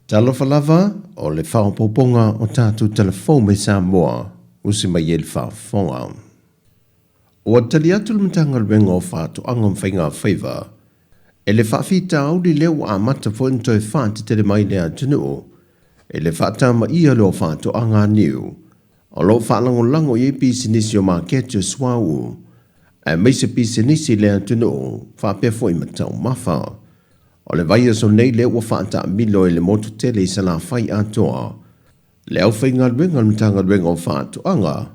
Talofa lava o le whaopoponga o tātou telefon me Sāmoa usi mai e le whaofonga. O tali atu le matanga renga o whātu angam whainga whaiva, e le whaafita au li leo a mata fo into e whaati te le mai lea tunu, e le whaatama ia leo whātu anga niu, o lo whaalango lango i pisinisi o makete o swau, e meise pisinisi lea tunu, whaapea fo i matau mawha. O le vai so nei le ua whaata milo e le motu tele i sala whai atoa. Le au whainga renga mtanga renga o whaatu anga,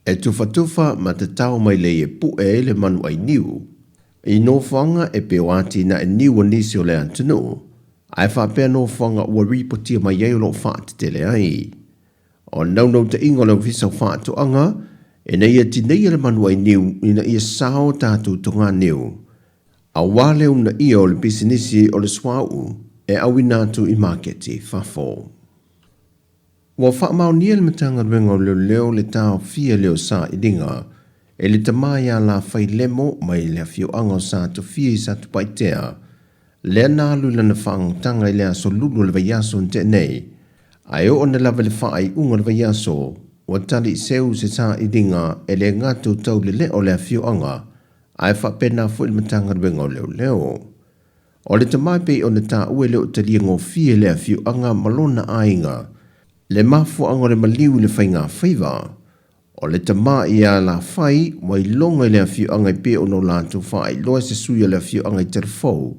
e tufa ma te tau mai le e pu e le manu ai niu. I no whanga e peo ati na e niu nisi o le antanu. Ai whapea no whanga ua ripotia mai e lo whaati tele ai. O nau te ingo le visa whaatu anga, e nei e tinei le manu ai niu ina ia sao tātou tonga niu. A wale una ia o le bisinisi o le swau e awinatu i maketi fafo. Wa whaamau nia le matanga renga o leo le tau fia leo sa i dinga e le tamaya la whai lemo mai le fio anga sa tu fia i sa tu paitea. Le nalu lana whaang tanga i lea so lulu le vaiaso nte nei. Ai o na lava le whaai unga le vaiaso wa tali seu se sa i dinga e le ngatu tau le o le fio anga ai whapena fo il matanga renga o leo. O le tamai pe o na tā ue leo te lia ngō fie lea fiu anga malona ainga, le mafu anga le maliu le whainga whaiva. O le tamai ia la whai, wai longa lea fiu anga i pe o no lātu whai, loa se suia lea fiu anga i terfou.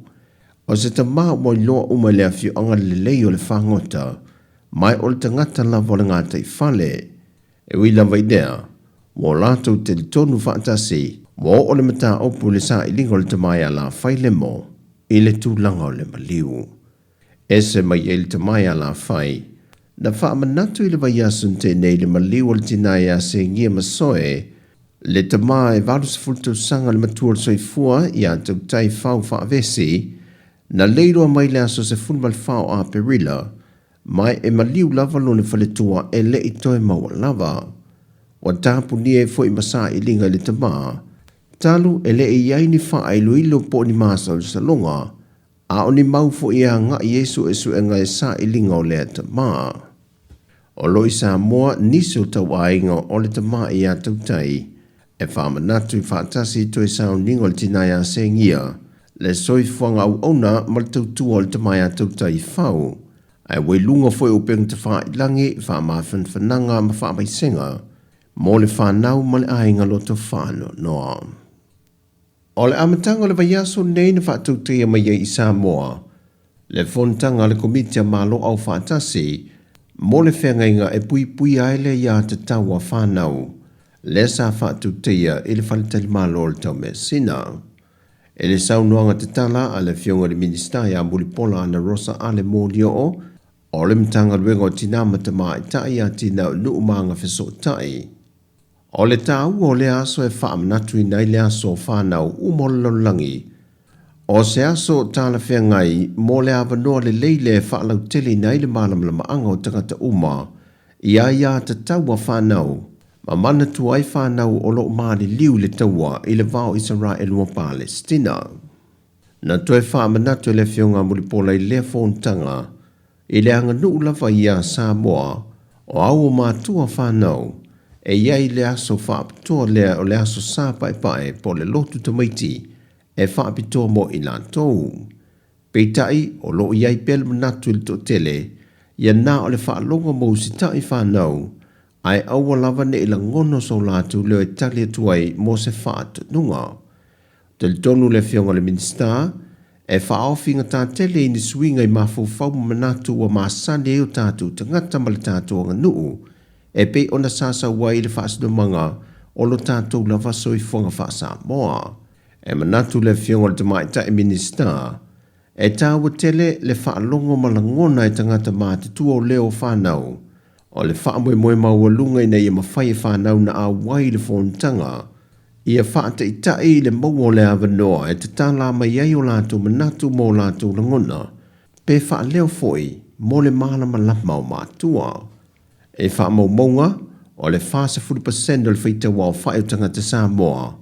O se tamai wai loa uma lea fiu anga le lei o le whangota, mai o le tangata lava o le ngata i whale. E ui lava idea, wo lātu te tonu whaatasi, mo o le mata opu le sa i lingo le tamaya la whai le mo, i le tūlanga o le maliu. E se mai e le tamaya la whai, na wha manatu i le vaiasun te nei le maliu o le tinaya se ngia masoe, le tamaya varus fultu sanga le matua le soifua i a tau tai whau whaavesi, na leiro mai le aso se fulmal whau a perila, mai e maliu lava lo le whaletua e le i toi maua lava. Wa tāpu ni e fo i masa i linga le tamaya, talu ele e iai ni wha ai luilo po ni masa o salonga, a o ni mau fo ia nga Yesu e su e ngai sa i linga o lea ta maa. O loi Sāmoa niso tau ainga o le ta maa i a tau tai, e whamanatu i whaatasi to e sao ningo le tinaya se ngia, le soi fuanga au ona ma le tau tua o le ta maa i a tau tai whau, ai wei lunga fo e upeng te wha i langi, wha maa whananga ma wha mai senga, mo le whanau ma le ainga lo to whano noa. O le amatanga le vaiaso nei na whaatautia mai i Sāmoa, le fontanga le komitia malo au whaatasi, mo le whengainga e pui aile ia te taua whanau, le sa whaatautia i le whalitali malo le tau me sina. E le saunoanga te Tala a le fionga le minister ia mulipola ana Rosa ale mōlio o le mtanga ruenga o tinamata mai tai a tina nuu maanga wheso tai. O le tau o le aso e whaamanatu i nei le aso whanau umolo langi. O se aso tāna whengai mo le awanoa le leile e whaalau tele nei le mālamalama anga o tangata uma. Ia te taua whanau. Ma manatu ai whanau o lo maari liu le taua i le vau Israel wa Palestina. Na toe whaamanatu le whionga mulipola i le whontanga. I le anga nuu lava ia Sāmoa o au o mātua whanau. E iai le aso whaapitoa lea o le aso sāpai pae po le lotu tamaiti e whaapitoa mo i lātou. Peitai o lo iai pele manatu il to tele, ia nā o le whaalonga mo si tai whanau, ai aua lava ne ila ngono so lātou leo e tali atuai mo se whaatu nunga. Te tonu le whionga le minister, e whaofinga tā tele i ni suinga i mafu whau manatu wa maasane o tātou tangata mali tātou anga nuu, e pe ona sasa wai le whaasino manga o lo tātou la vaso i whonga whaasa moa. E manatu le whionga le tamaita e minister, e tāua tele le whaalongo malangona e tangata māte tua o leo whanau, o le whaamoe moe maualunga i nei e mawhai whanau na a wai le whontanga, ia whaata i tai le maua le avanoa e te tāla mai ai o lātou manatu mo lātou langona, pe wha leo foi mo le mālama lapmau mātua. E wha maunga o le 40% o le whaita wao whae o tangata Sāmoa,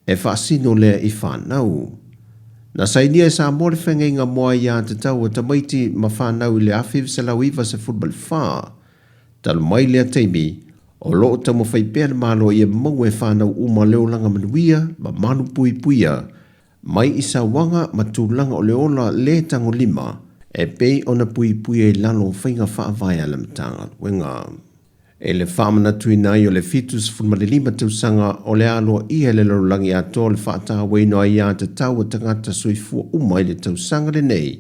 e wha sino lea i whanau. Na sainia Sāmoa le whengenga moa ia te tau o tamaiti ma whanau le awhiv se lauiva se football wha. Talo mai lea teimi, o loo tamo whaipea le malo ia mau e whanau uma leo langa manuia ma manu pui puia, mai isa wanga ma tūlanga o leola le tango lima, e pei ona pui puia i lalo whainga whaavaya le matanga wenga. E le whaamana tui nai o le fitus fulmane lima tausanga o le aloa ia le larulangi ato le whaata weino ai a te tau o tangata soifua uma i le tausanga le nei.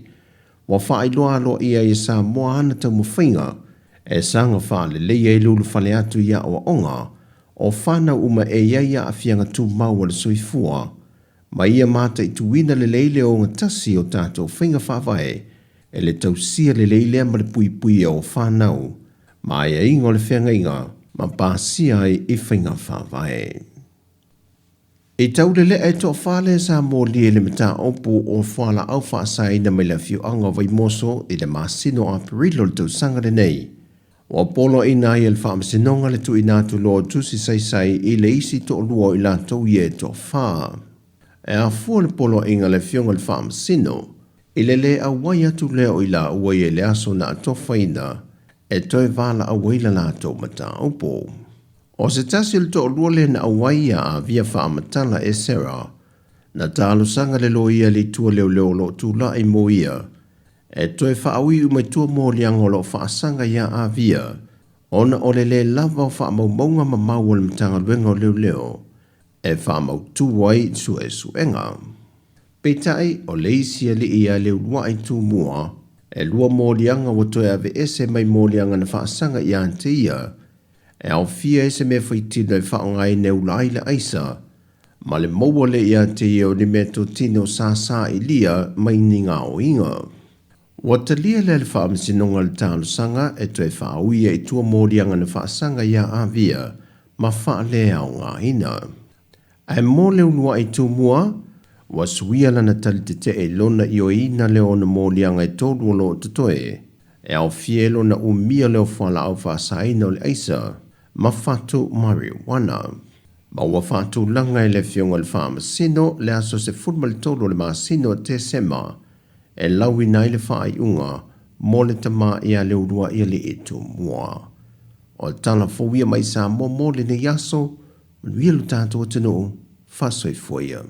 Wa whaailoa aloa ia i Sāmoa ana tau mawhainga, e sanga wha le leia i lulu whale atu ia o onga, o whana uma e iaia a fianga tu mau le soifua, ma ia mata i tuina le leile o ngatasi o tātou whainga whaavae, e le tausia le leile ma le pui pui o whanau, ma ia ingo le whianga inga, ma pāsia i whainga whaavae. E tau le lea e toa whale Sāmoa lie le mata opu o whala au whaasai na mai la fiu anga vai moso i le masino a perilo le tausanga le nei. O polo ina i el whaamasinonga le tu inatu loa tusi sai i le isi to lua i la tau i e toa wha. E a fua le polo inga le fionga le whaamasino, i le a wai atu leo i la uai e le aso na atofa ina, e toi vala a waila la tau mata opo. O se tasi le to lua le na a wai a via whaamatala e Sarah, na talo sanga le lo ia li tua leo lo tu la i mo ia, e toi whaaui umai tua mō liango lo whaasanga ia a via, ona o le lava o whaamau maunga ma maua le mtanga luenga o leo, e whaamau tu wai suenga. Peitai o leisia li ia leo lua i tu mua, e lua mō lianga o toi ave ese mai mō lianga na whaasanga ia ante ia, e au fia ese me whaitina i whaongai neu laile aisa, ma le maua le ia te ia o ni meto tino sāsā i lia mai ninga o inga. Watalia le le whaamasinonga le tālu sanga e toi whaauia i tua mōrianga na whaasanga ia a via, ma whaalea o ngā ina. Ai mō leo lua i tū mua, wa suia lana tali te e lona i o ina leo na mōrianga i tōru o lo tutoe, e au fielo na umia leo whala au whaasaina o le aisa, ma whatu marijuana. Ma ua whatu langa i le fionga le whaamasino le aso se futma le tōru le maasino te sema, e lawi nai le whaai unga, mō le tama ia leo rua ia le etu mua. O tala fōwia mai Sāmoa mō le ne yaso, manuia lu tātua tino, whasoi fōia.